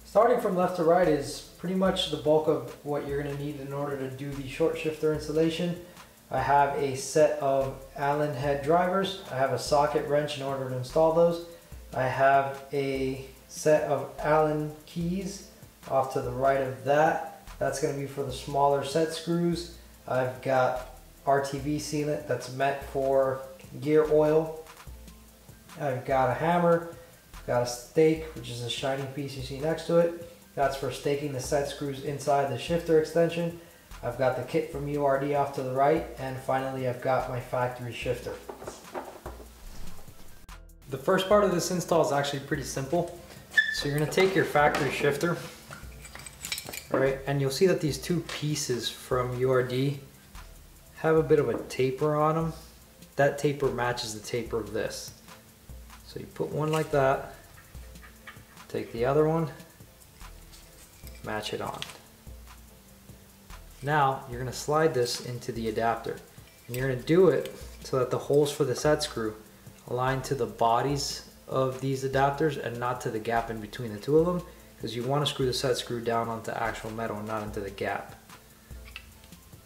Starting from left to right is pretty much the bulk of what you're going to need in order to do the short shifter installation. I have a set of Allen head drivers. I have a socket wrench in order to install those. I have a set of Allen keys off to the right of that. That's going to be for the smaller set screws. I've got RTV sealant that's meant for gear oil. I've got a hammer. Got a stake, which is a shining piece you see next to it. That's for staking the set screws inside the shifter extension. I've got the kit from URD off to the right, and finally I've got my factory shifter. The first part of this install is actually pretty simple. So you're going to take your factory shifter, right, and you'll see that these two pieces from URD have a bit of a taper on them. That taper matches the taper of this. So you put one like that, take the other one, match it on. Now you're going to slide this into the adapter, and you're going to do it so that the holes for the set screw align to the bodies of these adapters and not to the gap in between the two of them, because you want to screw the set screw down onto actual metal and not into the gap.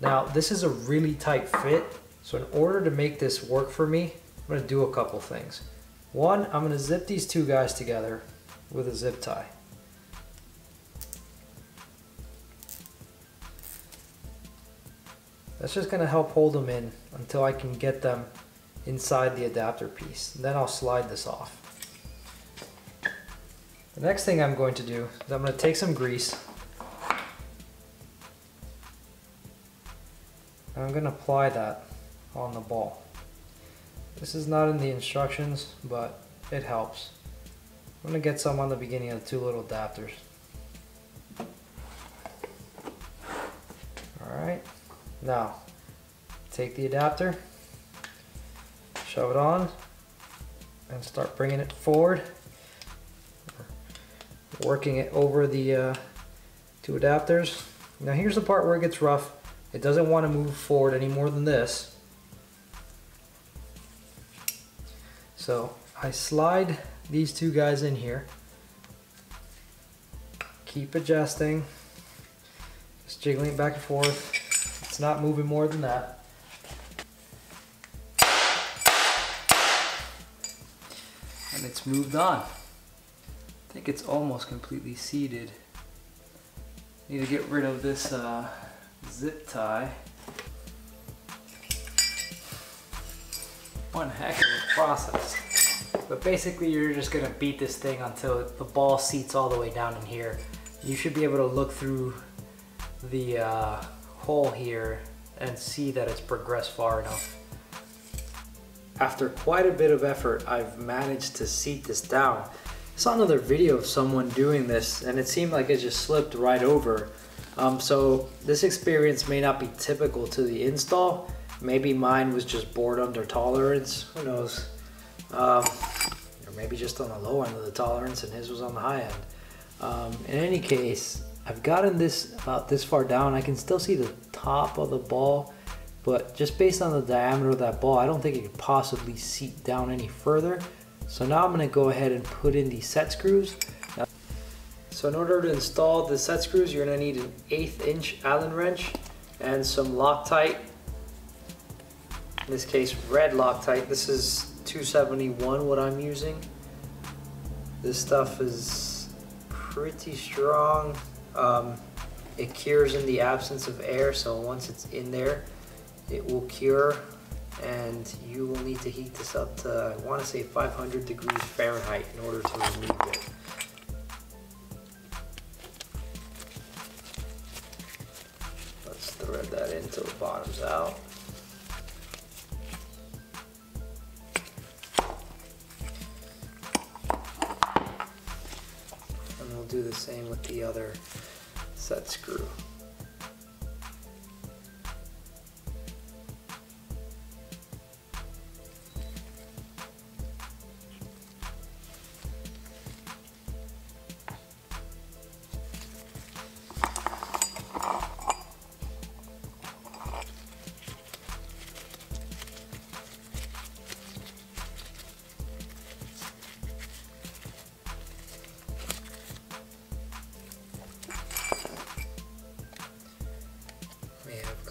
Now this is a really tight fit, so in order to make this work for me, I'm going to do a couple things. One, I'm going to zip these two guys together with a zip tie. That's just going to help hold them in until I can get them inside the adapter piece. And then I'll slide this off. The next thing I'm going to do is I'm going to take some grease. And I'm going to apply that on the ball. This is not in the instructions, but it helps. I'm going to get some on the beginning of the two little adapters. Alright, now take the adapter, shove it on, and start bringing it forward. Working it over the two adapters. Now here's the part where it gets rough. It doesn't want to move forward any more than this. So I slide these two guys in here, keep adjusting, just jiggling it back and forth. It's not moving more than that. And it's moved on. I think it's almost completely seated. Need to get rid of this zip tie. One heck of a process. But basically you're just going to beat this thing until the ball seats all the way down in here. You should be able to look through the hole here and see that it's progressed far enough. After quite a bit of effort, I've managed to seat this down. I saw another video of someone doing this and it seemed like it just slipped right over. So this experience may not be typical to the install. Maybe mine was just bored under tolerance, who knows. Or maybe just on the low end of the tolerance and his was on the high end. In any case, I've gotten this about this far down. I can still see the top of the ball, but just based on the diameter of that ball, I don't think it could possibly seat down any further. So now I'm going to go ahead and put in the set screws. So in order to install the set screws, you're going to need an 1/8 inch Allen wrench and some Loctite. In this case, red Loctite. This is 271 what I'm using. This stuff is pretty strong. It cures in the absence of air, so once it's in there, it will cure, and you will need to heat this up to, I want to say 500 degrees Fahrenheit in order to remove it. Let's thread that in till the bottom's out. And we'll do the same with the other set screw.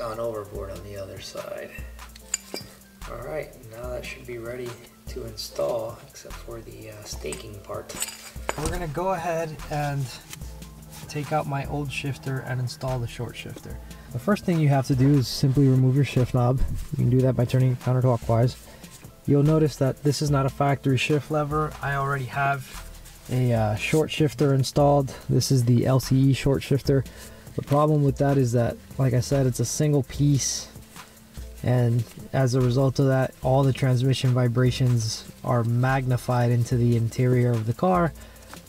gone overboard on the other side. Alright, now that should be ready to install, except for the staking part. We're going to go ahead and take out my old shifter and install the short shifter. The first thing you have to do is simply remove your shift knob. You can do that by turning counterclockwise. You'll notice that this is not a factory shift lever. I already have a short shifter installed. This is the LCE short shifter. The problem with that is that, like I said, it's a single piece, and as a result of that, all the transmission vibrations are magnified into the interior of the car.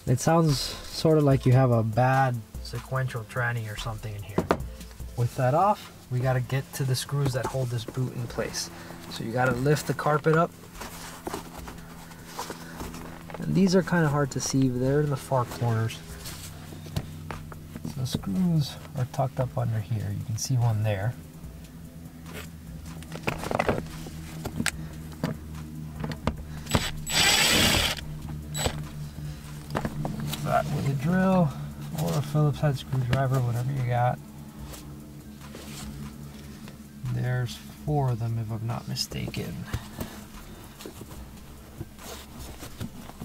It sounds sort of like you have a bad sequential tranny or something in here. With that off, we got to get to the screws that hold this boot in place. So you got to lift the carpet up. And these are kind of hard to see, but they're in the far corners. So the screws are tucked up under here. You can see one there. That with a drill or a Phillips head screwdriver, whatever you got. There's 4 of them if I'm not mistaken.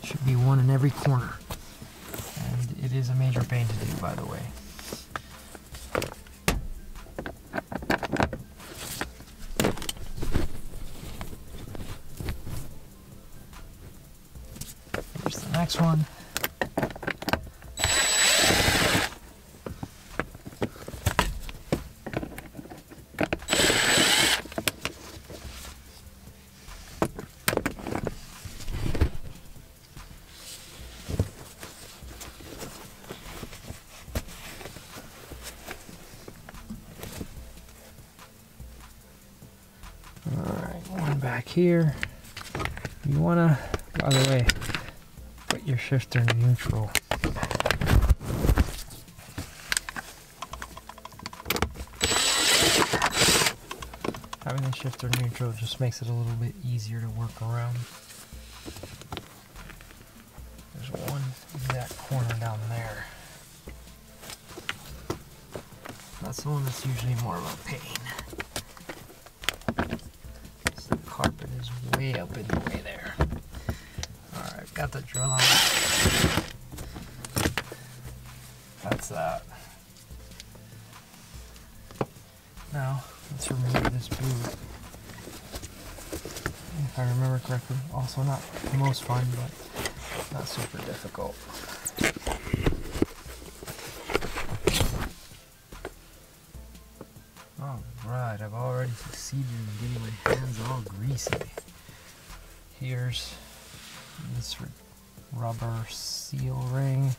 Should be one in every corner. And it is a major pain to do, by the way. Here's the next one. Back here, you want to, by the way, put your shifter in neutral. Having the shifter neutral just makes it a little bit easier to work around. There's one in that corner down there. That's the one that's usually more of a pain. Carpet is way up in the way there. Alright, got the drill on. That's that. Now, let's remove this boot. If I remember correctly, also not the most fun, but not super difficult. Alright, I've already succeeded in getting my hands all greasy. Here's this rubber seal ring.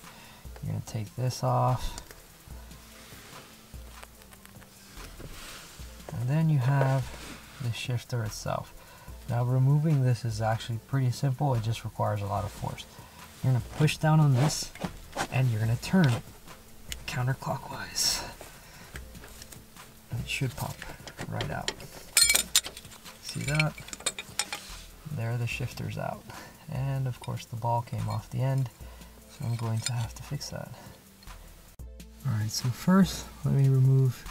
You're going to take this off. And then you have the shifter itself. Now removing this is actually pretty simple, it just requires a lot of force. You're going to push down on this and you're going to turn counterclockwise. And it should pop right out. See that? There the shifter's out. And of course the ball came off the end, so I'm going to have to fix that. Alright, so first let me remove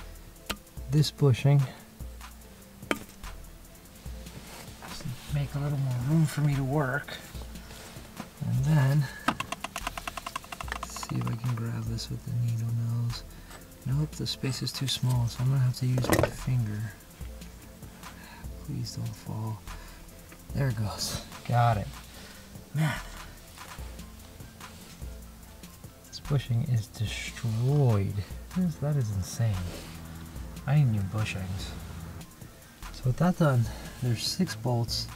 this bushing. Just make a little more room for me to work. And then, let's see if I can grab this with the needle nose. Nope, the space is too small, so I'm going to have to use my finger. Please don't fall. There it goes. Got it. Man. This bushing is destroyed. That is insane. I need new bushings. So with that done, there's 6 bolts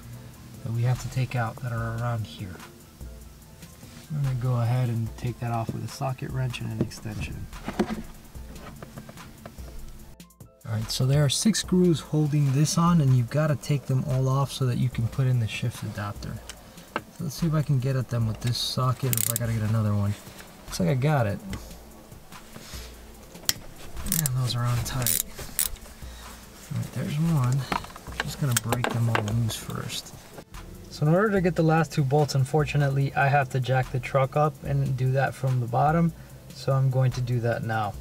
that we have to take out that are around here. I'm going to go ahead and take that off with a socket wrench and an extension. Alright, so there are 6 screws holding this on, and you've got to take them all off so that you can put in the shift adapter. So let's see if I can get at them with this socket, or if I gotta get another one. Looks like I got it. And those are on tight. Alright, there's one. I'm just gonna break them all loose first. So in order to get the last 2 bolts, unfortunately, I have to jack the truck up and do that from the bottom. So I'm going to do that now.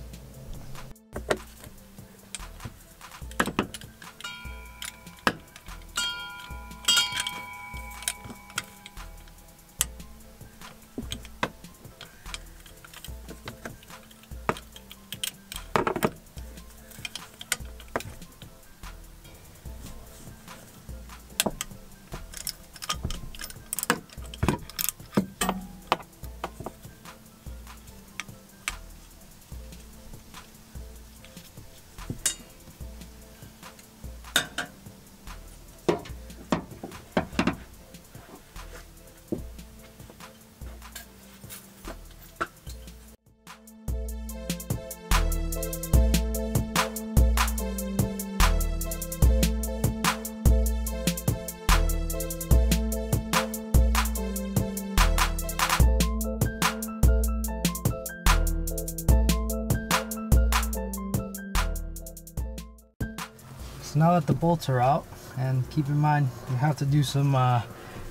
So now that the bolts are out, and keep in mind you have to do some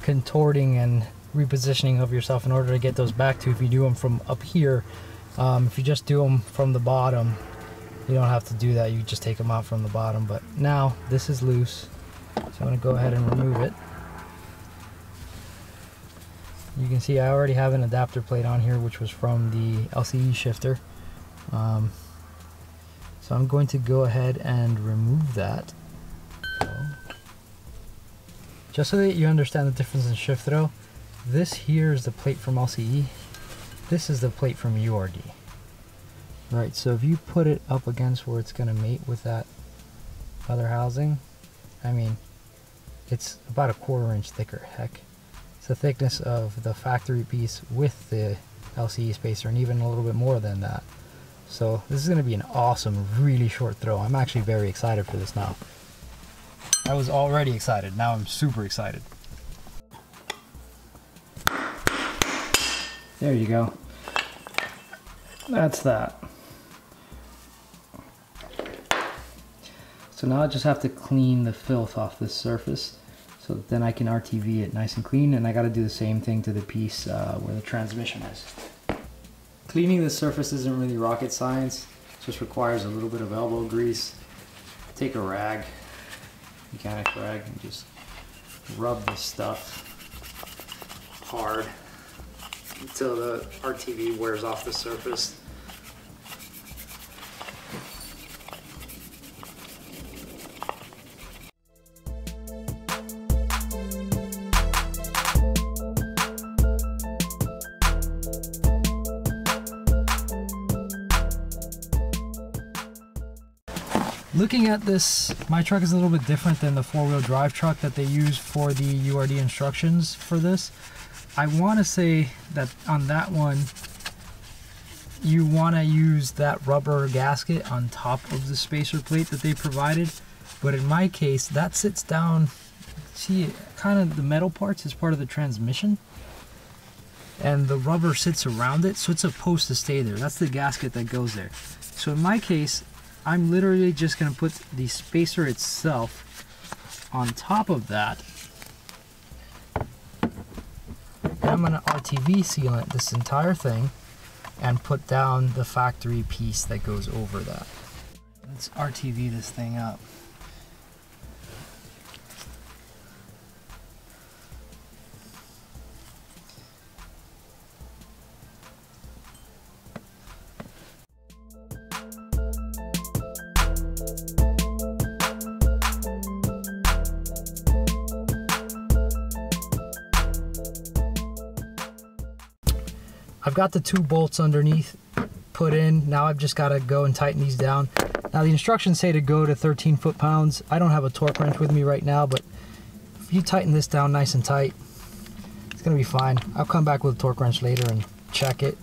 contorting and repositioning of yourself in order to get those back to, if you do them from up here. If you just do them from the bottom, you don't have to do that, you just take them out from the bottom. But now this is loose, so I'm going to go ahead and remove it. You can see I already have an adapter plate on here, which was from the LCE shifter. So I'm going to go ahead and remove that. Just so that you understand the difference in shift throw, this here is the plate from LCE. This is the plate from URD. Right, so if you put it up against where it's going to mate with that other housing, I mean, it's about a 1/4 inch thicker. Heck, it's the thickness of the factory piece with the LCE spacer, and even a little bit more than that. So this is going to be an awesome, really short throw. I'm actually very excited for this now. I was already excited, now I'm super excited. There you go. That's that. So now I just have to clean the filth off this surface, so that then I can RTV it nice and clean, and I got to do the same thing to the piece where the transmission is. Cleaning the surface isn't really rocket science, it just requires a little bit of elbow grease. Take a rag, mechanic rag, and just rub this stuff hard until the RTV wears off the surface. Looking at this, my truck is a little bit different than the 4-wheel drive truck that they use for the URD instructions for this. I want to say that on that one, you want to use that rubber gasket on top of the spacer plate that they provided. But in my case, that sits down, see, kind of the metal parts is part of the transmission. And the rubber sits around it, so it's supposed to stay there. That's the gasket that goes there. So in my case, I'm literally just going to put the spacer itself on top of that. And I'm going to RTV sealant this entire thing and put down the factory piece that goes over that. Let's RTV this thing up. I've got the 2 bolts underneath put in. Now I've just got to go and tighten these down. Now the instructions say to go to 13 foot-pounds. I don't have a torque wrench with me right now, but if you tighten this down nice and tight, it's going to be fine. I'll come back with a torque wrench later and check it.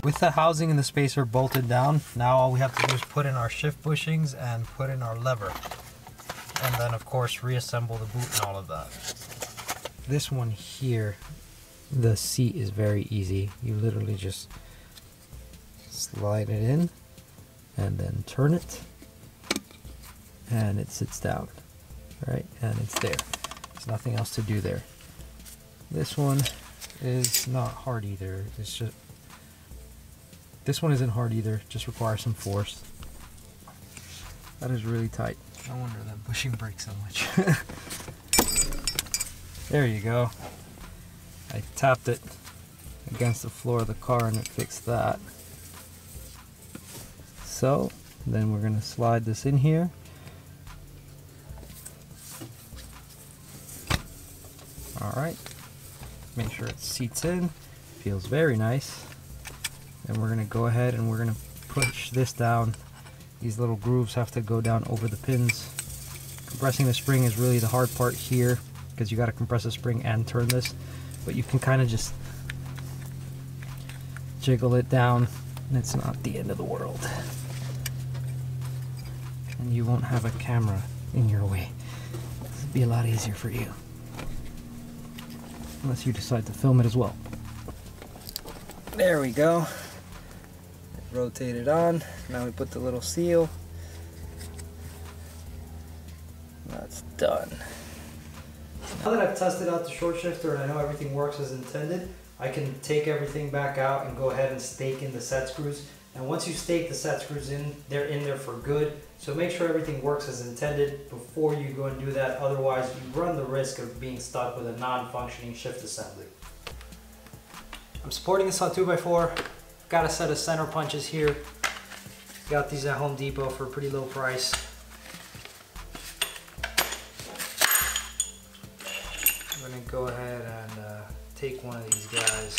With the housing and the spacer bolted down, now all we have to do is put in our shift bushings and put in our lever. And then of course reassemble the boot and all of that. This one here, the seat is very easy. You literally just slide it in and then turn it and it sits down, right? And it's there. There's nothing else to do there. This one is not hard either. It's just, this one isn't hard either, just requires some force. That is really tight. No wonder that bushing breaks so much. There you go. I tapped it against the floor of the car and it fixed that. So then we're gonna slide this in here. All right, make sure it seats in, feels very nice. And we're gonna go ahead and we're gonna push this down. These little grooves have to go down over the pins. Compressing the spring is really the hard part here. because you got to compress the spring and turn this, but you can kind of just jiggle it down, and it's not the end of the world. And you won't have a camera in your way. This will be a lot easier for you. Unless you decide to film it as well. There we go. Rotate it on. Now we put the little seal. That's done. Now that I've tested out the short shifter and I know everything works as intended, I can take everything back out and go ahead and stake in the set screws. And once you stake the set screws in, they're in there for good. So make sure everything works as intended before you go and do that. Otherwise, you run the risk of being stuck with a non-functioning shift assembly. I'm supporting this on 2x4. Got a set of center punches here. Got these at Home Depot for a pretty low price. I'm gonna go ahead and take one of these guys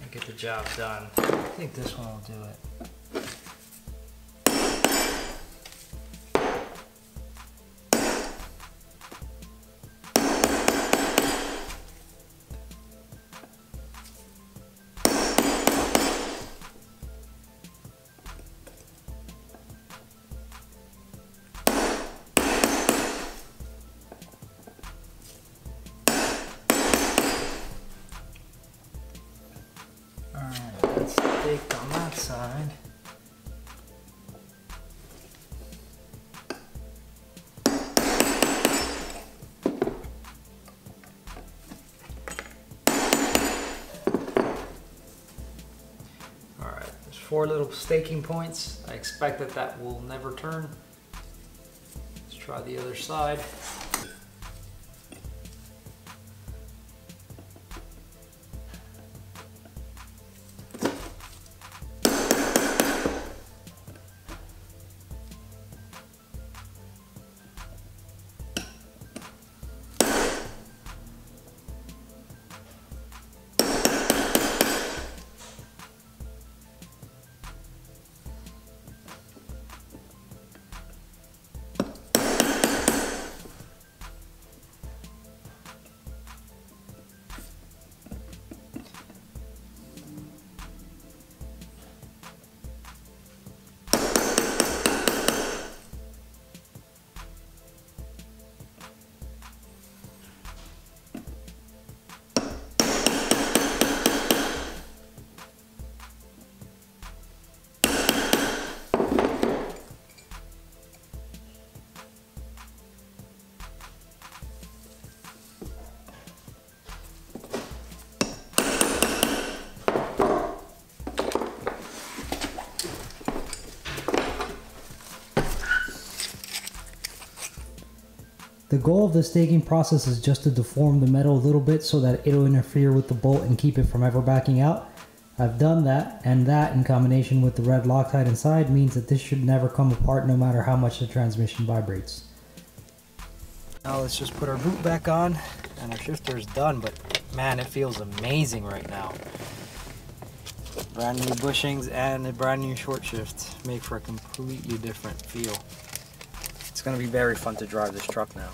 and get the job done. I think this one will do it. On that side. Alright, there's 4 little staking points. I expect that will never turn. Let's try the other side. The goal of the staking process is just to deform the metal a little bit so that it'll interfere with the bolt and keep it from ever backing out. I've done that, and that in combination with the red Loctite inside means that this should never come apart no matter how much the transmission vibrates. Now let's just put our boot back on, and our shifter is done, but man, it feels amazing right now. Brand new bushings and a brand new short shift make for a completely different feel. It's going to be very fun to drive this truck now.